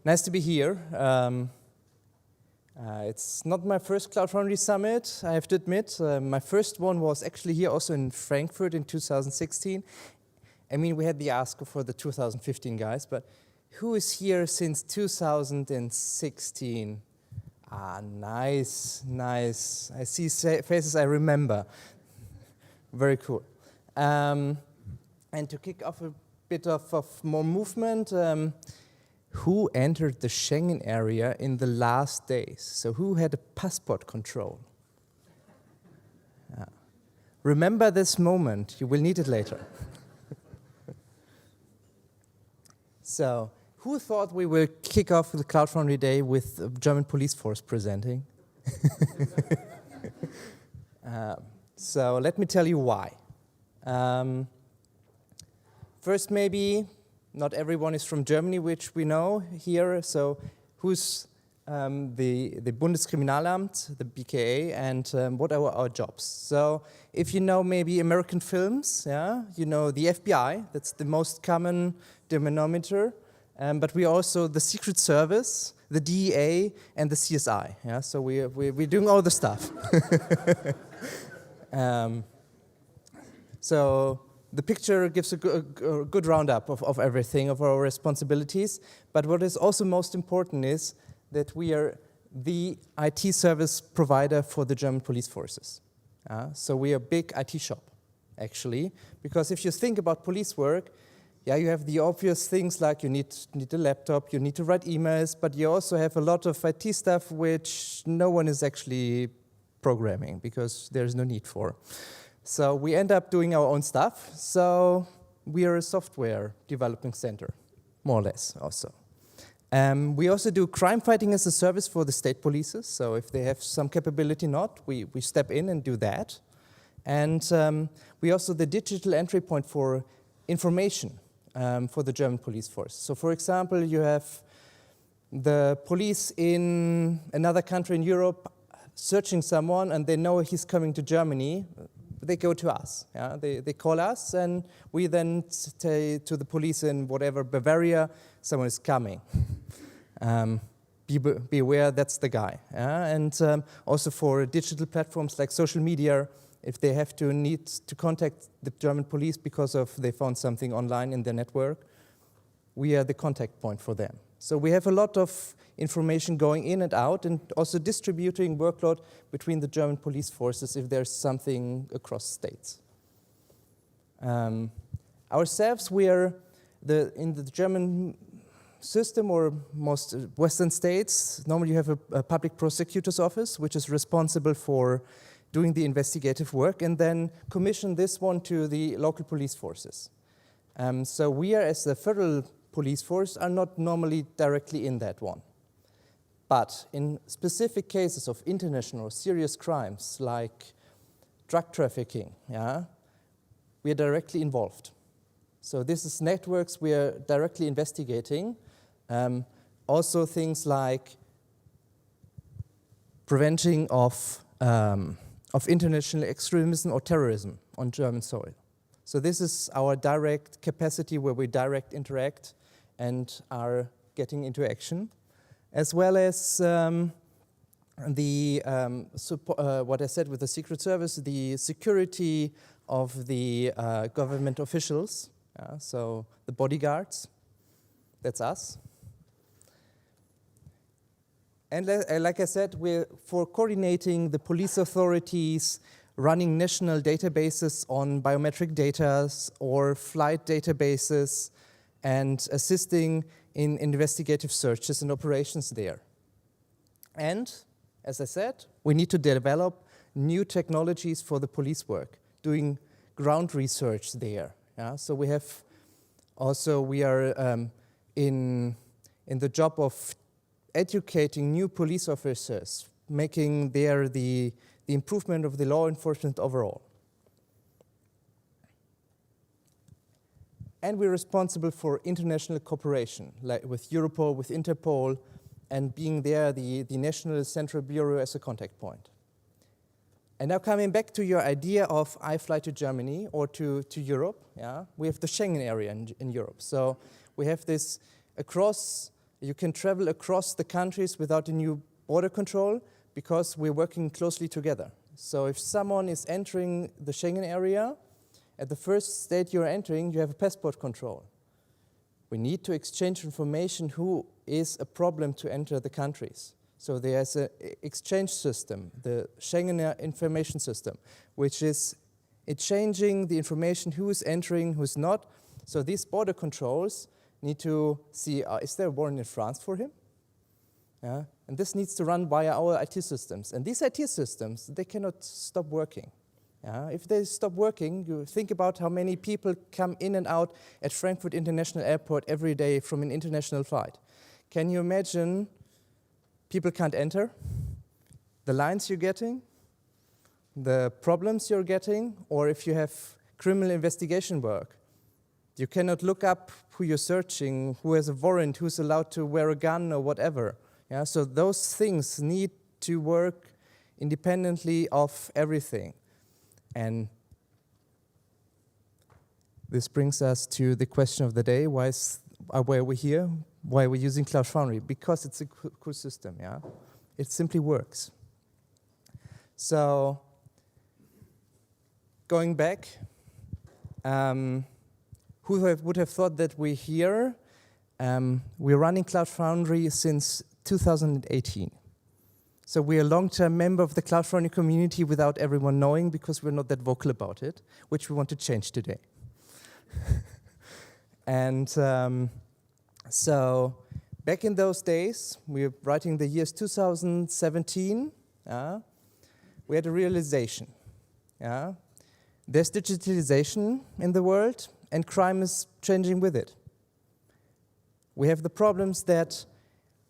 Nice to be here. It's not my first Cloud Foundry summit, I have to admit. My first one was actually here also in Frankfurt in 2016. I mean, we had the ask for the 2015 guys, but who is here since 2016? Ah, nice, nice. I see faces I remember. Very cool. And to kick off a bit of more movement, who entered the Schengen area in the last days? So who had a passport control? Remember this moment, you will need it later. So, who thought we will kick off the Cloud Foundry Day with the German police force presenting? So let me tell you why. First, maybe, not everyone is from Germany, which we know here. So who's the Bundeskriminalamt, the BKA, and what are our jobs? So if you know maybe American films, yeah, you know the FBI, that's the most common denominator. But we also the Secret Service, the DEA, and the CSI. Yeah, so we're doing all the stuff. So the picture gives a good roundup of everything, of our responsibilities. But what is also most important is that we are the IT service provider for the German police forces. So we are a big IT shop, actually, because if you think about police work, yeah, you have the obvious things like you need a laptop, you need to write emails, but you also have a lot of IT stuff which no one is actually programming because there's no need for. So we end up doing our own stuff. So we are a software developing center, more or less also. We also do crime fighting as a service for the state polices. So if they have some capability not, we step in and do that. And we also the digital entry point for information for the German police force. So for example, you have the police in another country in Europe searching someone and they know he's coming to Germany. They go to us. Yeah? They call us, and we then say to the police in whatever Bavaria, someone is coming. Be aware, that's the guy. Yeah? And also for digital platforms like social media, if they have to need to contact the German police because of they found something online in their network, we are the contact point for them. So we have a lot of information going in and out, and also distributing workload between the German police forces if there's something across states. Ourselves, we are in the German system or most Western states, normally you have a public prosecutor's office, which is responsible for doing the investigative work, and then commission this one to the local police forces. So we are, as the federal police force, are not normally directly in that one. But in specific cases of international serious crimes like drug trafficking, yeah, we are directly involved. So this is networks we are directly investigating. Also things like preventing of international extremism or terrorism on German soil. So this is our direct capacity where we direct interact and are getting into action, as well as what I said with the Secret Service, the security of the government officials, so the bodyguards, that's us. And like I said, we're for coordinating the police authorities, running national databases on biometric data or flight databases, and assisting in investigative searches and operations there. And, as I said, we need to develop new technologies for the police work, doing ground research there. Yeah? So we have also, we are in the job of educating new police officers, making there the improvement of the law enforcement overall. And we're responsible for international cooperation, like with Europol, with Interpol, and being there the National Central Bureau as a contact point. And now coming back to your idea of I fly to Germany or to Europe, yeah, we have the Schengen area in Europe. So we have this across You can travel across the countries without a new border control because we're working closely together. So if someone is entering the Schengen area, at the first state you're entering, you have a passport control. We need to exchange information who is a problem to enter the countries. So there's an exchange system, the Schengen information system, which is exchanging the information who is entering, who's not. So these border controls need to see, is there a warrant in France for him? Yeah? And this needs to run via our IT systems. And these IT systems, they cannot stop working. Yeah? If they stop working, you think about how many people come in and out at Frankfurt International Airport every day from an international flight. Can you imagine people can't enter? The lines you're getting? The problems you're getting? Or if you have criminal investigation work, you cannot look up who you're searching, who has a warrant, who's allowed to wear a gun or whatever. Yeah? So those things need to work independently of everything. And this brings us to the question of the day: why are we here? Why are we using Cloud Foundry? Because it's a cool system, yeah? It simply works. So, going back, who would have thought that we're here? We're running Cloud Foundry since 2018. So we're a long-term member of the Cloud Foundry community without everyone knowing, because we're not that vocal about it, which we want to change today. And so back in those days, we were writing the years 2017, we had a realization. There's digitalization in the world, and crime is changing with it. We have the problems that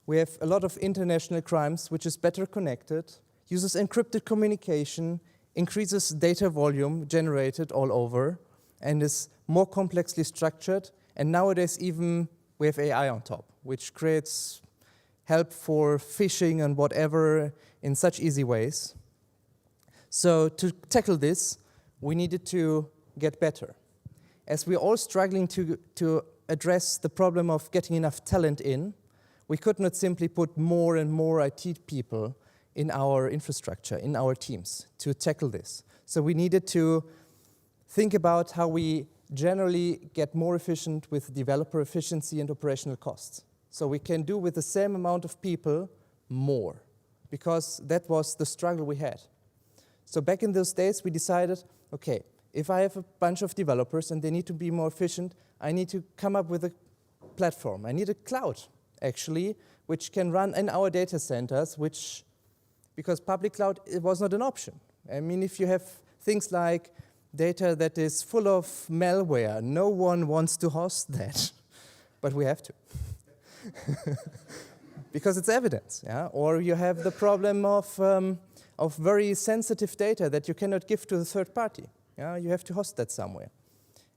we have a lot of international crimes, which is better connected, uses encrypted communication, increases data volume generated all over, and is more complexly structured. And nowadays even we have AI on top, which creates help for phishing and whatever in such easy ways. So to tackle this, we needed to get better. As we're all struggling to address the problem of getting enough talent in, we could not simply put more and more IT people in our infrastructure, in our teams, to tackle this. So we needed to think about how we generally get more efficient with developer efficiency and operational costs. So we can do with the same amount of people more, because that was the struggle we had. So back in those days, we decided, okay, if I have a bunch of developers and they need to be more efficient, I need to come up with a platform. I need a cloud, actually, which can run in our data centers, because public cloud, it was not an option. I mean, if you have things like data that is full of malware, no one wants to host that, but we have to. Because it's evidence, yeah? Or you have the problem of very sensitive data that you cannot give to the third party. Yeah? You have to host that somewhere.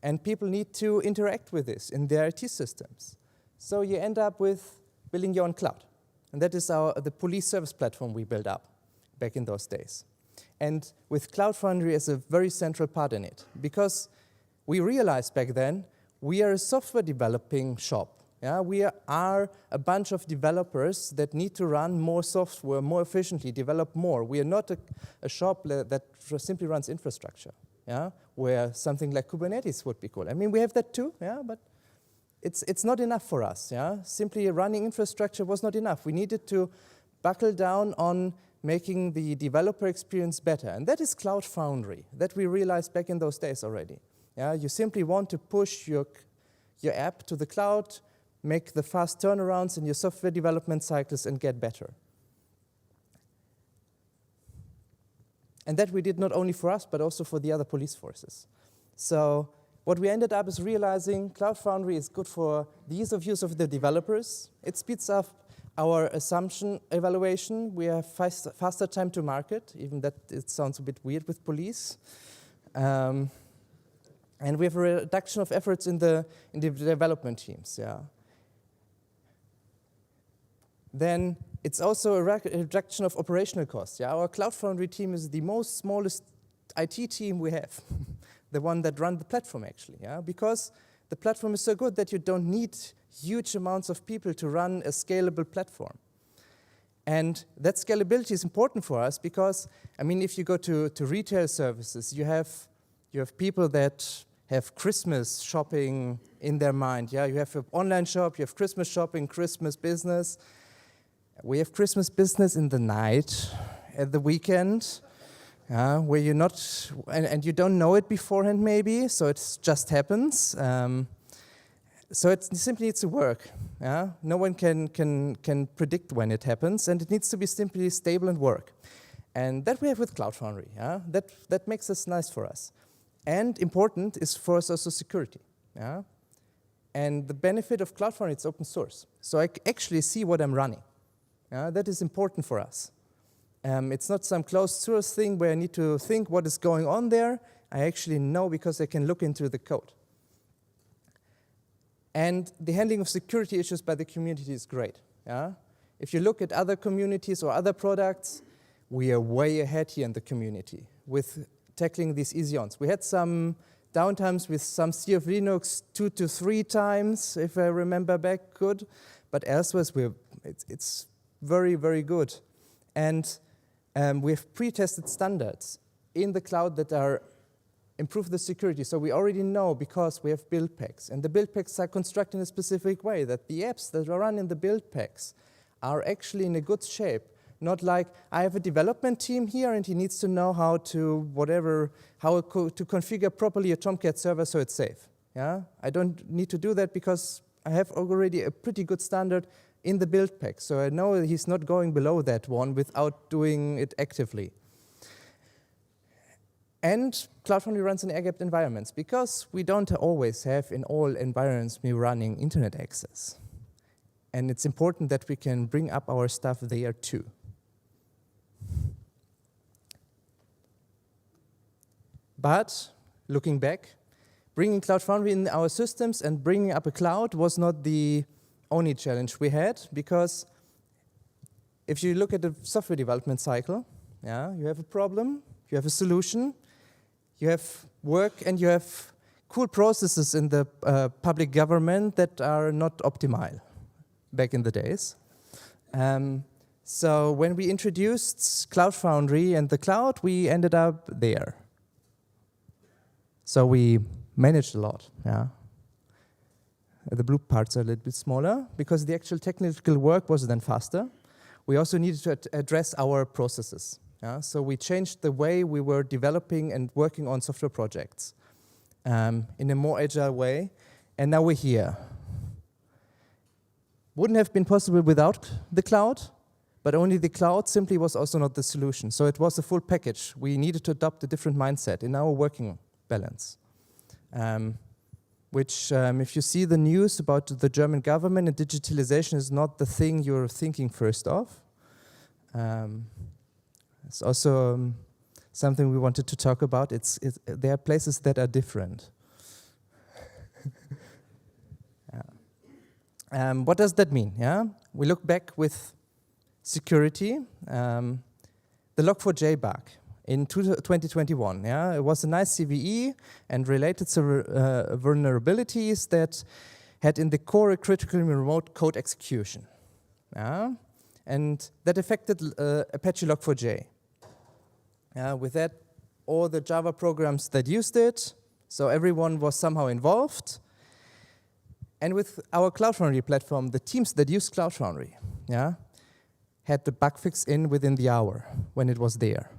And people need to interact with this in their IT systems. So you end up with building your own cloud. And that is the police service platform we built up back in those days. And with Cloud Foundry as a very central part in it. Because we realized back then, we are a software developing shop. Yeah? We are a bunch of developers that need to run more software more efficiently, develop more. We are not a shop that simply runs infrastructure, yeah? Where something like Kubernetes would be cool. I mean, we have that too, yeah? But it's not enough for us. Yeah? Simply running infrastructure was not enough. We needed to buckle down on making the developer experience better. And that is Cloud Foundry, that we realized back in those days already. Yeah? You simply want to push your app to the cloud, make the fast turnarounds in your software development cycles, and get better. And that we did not only for us, but also for the other police forces. So what we ended up is realizing Cloud Foundry is good for the ease of use of the developers. It speeds up our assumption evaluation. We have faster time to market, even that it sounds a bit weird with police. And we have a reduction of efforts in the development teams. Yeah. Then it's also a reduction of operational costs. Yeah? Our Cloud Foundry team is the smallest IT team we have, the one that runs the platform actually, yeah? Because the platform is so good that you don't need huge amounts of people to run a scalable platform. And that scalability is important for us because, I mean, if you go to retail services, you have people that have Christmas shopping in their mind. Yeah, you have an online shop, you have Christmas shopping, Christmas business. We have Christmas business in the night, at the weekend, where you're not, and you don't know it beforehand maybe, so it just happens. So it simply needs to work. Yeah? No one can predict when it happens, and it needs to be simply stable and work. And that we have with Cloud Foundry. Yeah? That makes us nice for us. And important is for us also security. Yeah? And the benefit of Cloud Foundry, it's open source. So I actually see what I'm running. That is important for us. It's not some closed source thing where I need to think what is going on there. I actually know because I can look into the code. And the handling of security issues by the community is great. Yeah? If you look at other communities or other products, we are way ahead here in the community with tackling these easy-ons. We had some downtimes with some C of Linux 2 to 3 times, if I remember back good. But elsewhere, it's very, very good. And we have pre-tested standards in the cloud that are improve the security. So we already know because we have build packs. And the build packs are constructed in a specific way that the apps that are run in the build packs are actually in a good shape. Not like, I have a development team here and he needs to know how to to configure properly a Tomcat server so it's safe. Yeah? I don't need to do that because I have already a pretty good standard in the build pack. So I know he's not going below that one without doing it actively. And Cloud Foundry runs in air-gapped environments because we don't always have in all environments running internet access. And it's important that we can bring up our stuff there too. But looking back, bringing Cloud Foundry in our systems and bringing up a cloud was not the only challenge we had, because if you look at the software development cycle, you have a problem, you have a solution, you have work, and you have cool processes in the public government that are not optimal back in the days. So when we introduced Cloud Foundry and the cloud, we ended up there. So we managed a lot. Yeah. The blue parts are a little bit smaller because the actual technical work was then faster. We also needed to address our processes. Yeah? So we changed the way we were developing and working on software projects in a more agile way, and now we're here. Wouldn't have been possible without the cloud, but only the cloud simply was also not the solution. So it was a full package. We needed to adopt a different mindset in our working balance. Which, if you see the news about the German government and digitalization is not the thing you're thinking first of. It's also something we wanted to talk about. There are places that are different. What does that mean? Yeah? We look back with security. The Log4j bug in 2021. Yeah? It was a nice CVE and related to vulnerabilities that had in the core a critical remote code execution. Yeah? And that affected Apache Log4j. With that, all the Java programs that used it, so everyone was somehow involved. And with our Cloud Foundry platform, the teams that used Cloud Foundry had the bug fix in within the hour when it was there.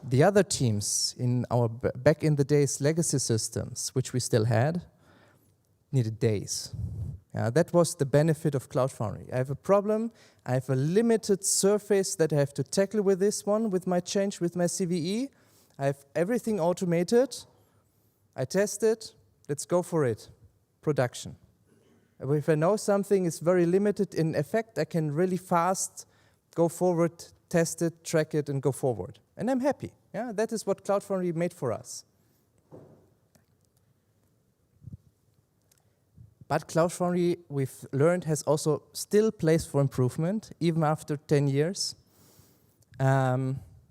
The other teams in our back in the days legacy systems, which we still had, needed days. That was the benefit of Cloud Foundry. I have a problem, I have a limited surface that I have to tackle with this one, with my change, with my CVE. I have everything automated. I test it, let's go for it. Production. If I know something is very limited in effect, I can really fast go forward, test it, track it, and go forward. And I'm happy. Yeah, that is what Cloud Foundry made for us. But Cloud Foundry, we've learned, has also still place for improvement, even after 10 years,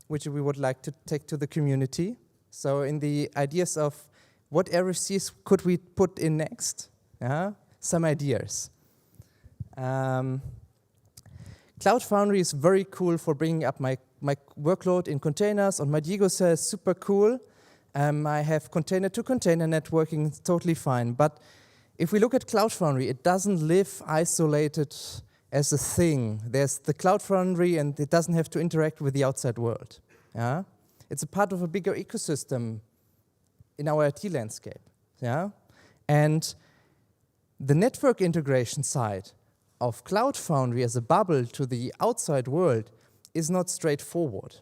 which we would like to take to the community. So in the ideas of what RFCs could we put in next? some ideas. Cloud Foundry is very cool for bringing up my workload in containers. On my Diego cell, super cool. I have container-to-container networking, it's totally fine. But if we look at Cloud Foundry, it doesn't live isolated as a thing. There's the Cloud Foundry, and it doesn't have to interact with the outside world. Yeah? It's a part of a bigger ecosystem in our IT landscape. Yeah? And the network integration side of Cloud Foundry as a bubble to the outside world is not straightforward.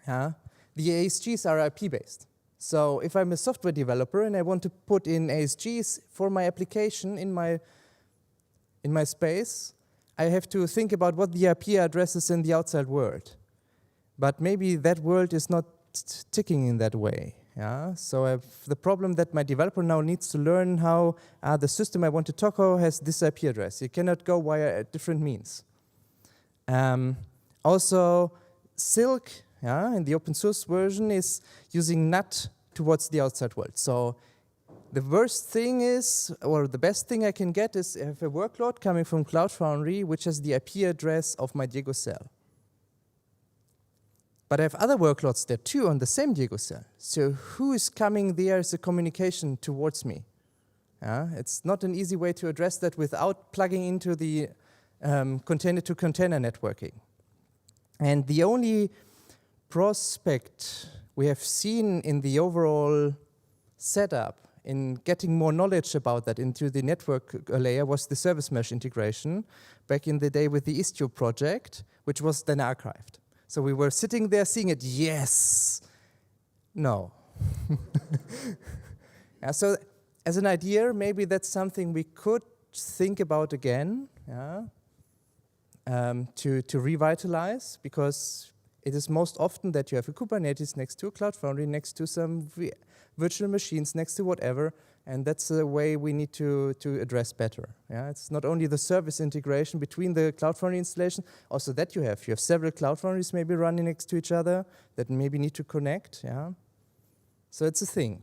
Yeah? The ASGs are IP-based. So if I'm a software developer and I want to put in ASGs for my application in my space, I have to think about what the IP address is in the outside world. But maybe that world is not ticking in that way. Yeah? So I have the problem that my developer now needs to learn how the system I want to talk to has this IP address. You cannot go via different means. Also, Silk, in the open source version, is using NAT towards the outside world. So the worst thing is, or the best thing I can get is I have a workload coming from Cloud Foundry, which has the IP address of my Diego cell. But I have other workloads there too on the same Diego cell. So who is coming there as a communication towards me? It's not an easy way to address that without plugging into the container-to-container networking. And the only prospect we have seen in the overall setup in getting more knowledge about that into the network layer was the service mesh integration back in the day with the Istio project, which was then archived. So we were sitting there seeing it, yes, no. So as an idea, maybe that's something we could think about again, to revitalize, because it is most often that you have a Kubernetes next to a Cloud Foundry, next to some virtual machines, next to whatever, and that's the way we need to address better. It's not only the service integration between the Cloud Foundry installation, also that you have several Cloud Foundries maybe running next to each other that maybe need to connect. So it's a thing.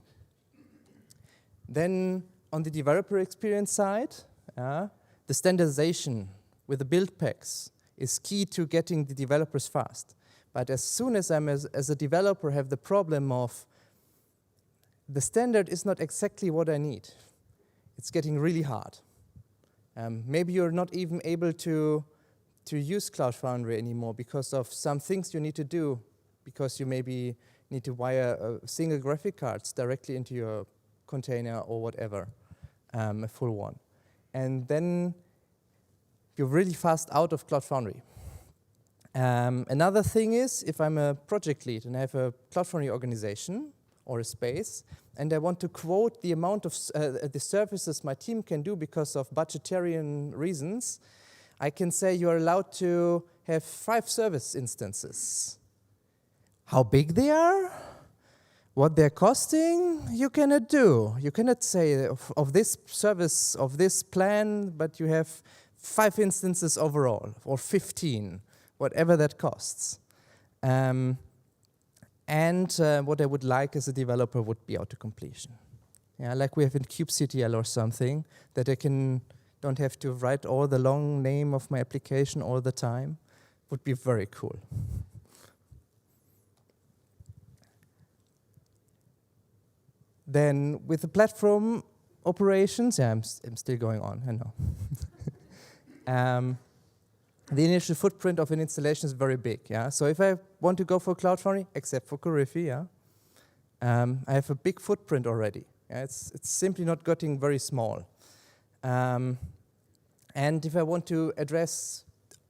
Then on the developer experience side, the standardization with the build packs is key to getting the developers fast. But as soon as I'm, as a developer, have the problem of the standard is not exactly what I need, it's getting really hard. Maybe you're not even able to use Cloud Foundry anymore because of some things you need to do, because you maybe need to wire single graphic cards directly into your container or whatever, a full one. And then you're really fast out of Cloud Foundry. Another thing is, if I'm a project lead and I have a Cloud Foundry organization or a space, and I want to quote the amount of the services my team can do because of budgetarian reasons, I can say you're allowed to have 5 service instances. How big they are, what they're costing, you cannot do. You cannot say of this service, of this plan, but you have 5 instances overall, or 15. Whatever that costs. And what I would like as a developer would be auto-completion. Like we have in kubectl or something, that I don't have to write all the long name of my application all the time. Would be very cool. Then with the platform operations, I'm still going on, I know. The initial footprint of an installation is very big. So if I want to go for Cloud Foundry, except for Corifi, I have a big footprint already. It's simply not getting very small. And if I want to address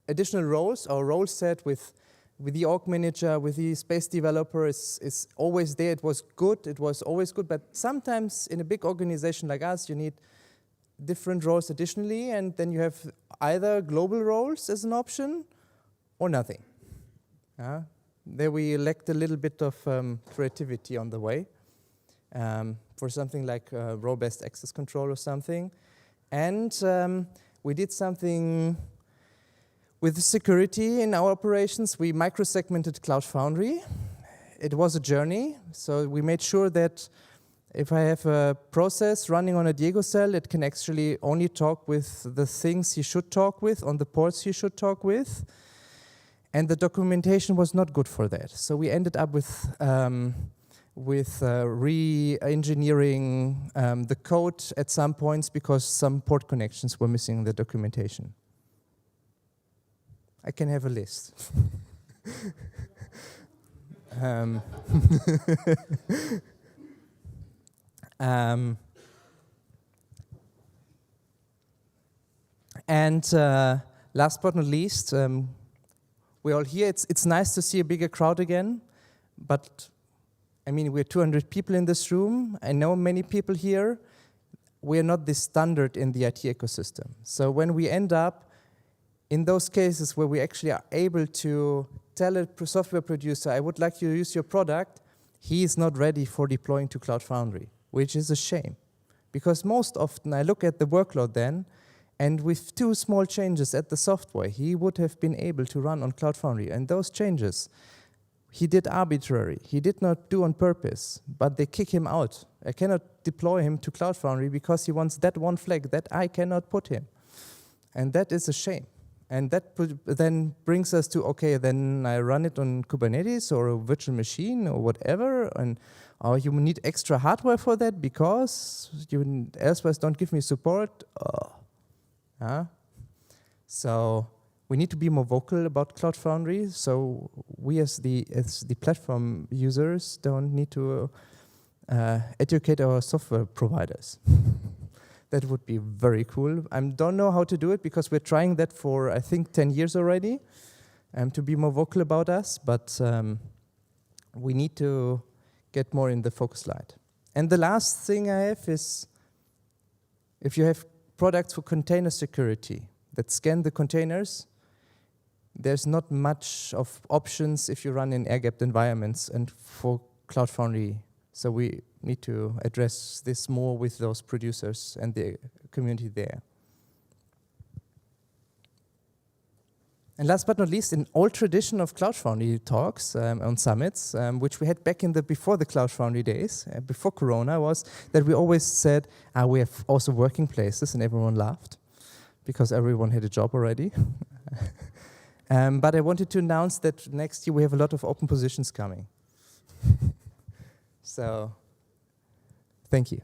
additional roles, our role set with the org manager, with the space developer is always there. It was good. It was always good. But sometimes in a big organization like us, you need different roles additionally, and then you have either global roles as an option or nothing. There we elect a little bit of creativity on the way for something like role-based access control or something. And we did something with security in our operations. We micro-segmented Cloud Foundry. It was a journey, so we made sure that if I have a process running on a Diego cell, it can actually only talk with the things you should talk with on the ports you should talk with. And the documentation was not good for that. So we ended up with re-engineering the code at some points because some port connections were missing in the documentation. I can have a list. And last but not least, we're all here. It's nice to see a bigger crowd again, but I mean, we're 200 people in this room. I know many people here. We're not the standard in the IT ecosystem. So when we end up in those cases where we actually are able to tell a software producer, I would like you to use your product, he is not ready for deploying to Cloud Foundry, which is a shame. Because most often I look at the workload then, and with 2 small changes at the software, he would have been able to run on Cloud Foundry. And those changes, he did arbitrary. He did not do on purpose, but they kick him out. I cannot deploy him to Cloud Foundry because he wants that one flag that I cannot put him. And that is a shame. And that then brings us to, okay, then I run it on Kubernetes or a virtual machine or whatever, and you need extra hardware for that because you elsewhere don't give me support. So we need to be more vocal about Cloud Foundry. So we as the platform users don't need to educate our software providers. That would be very cool. I don't know how to do it because we're trying that for, I think, 10 years already, to be more vocal about us, but we need to get more in the focus light. And the last thing I have is, if you have products for container security that scan the containers, there's not much of options if you run in air-gapped environments and for Cloud Foundry. So we need to address this more with those producers and the community there. And last but not least, an old tradition of Cloud Foundry talks on summits, which we had back in before the Cloud Foundry days, before Corona, was that we always said, we have also working places, and everyone laughed because everyone had a job already. But I wanted to announce that next year we have a lot of open positions coming. So, thank you.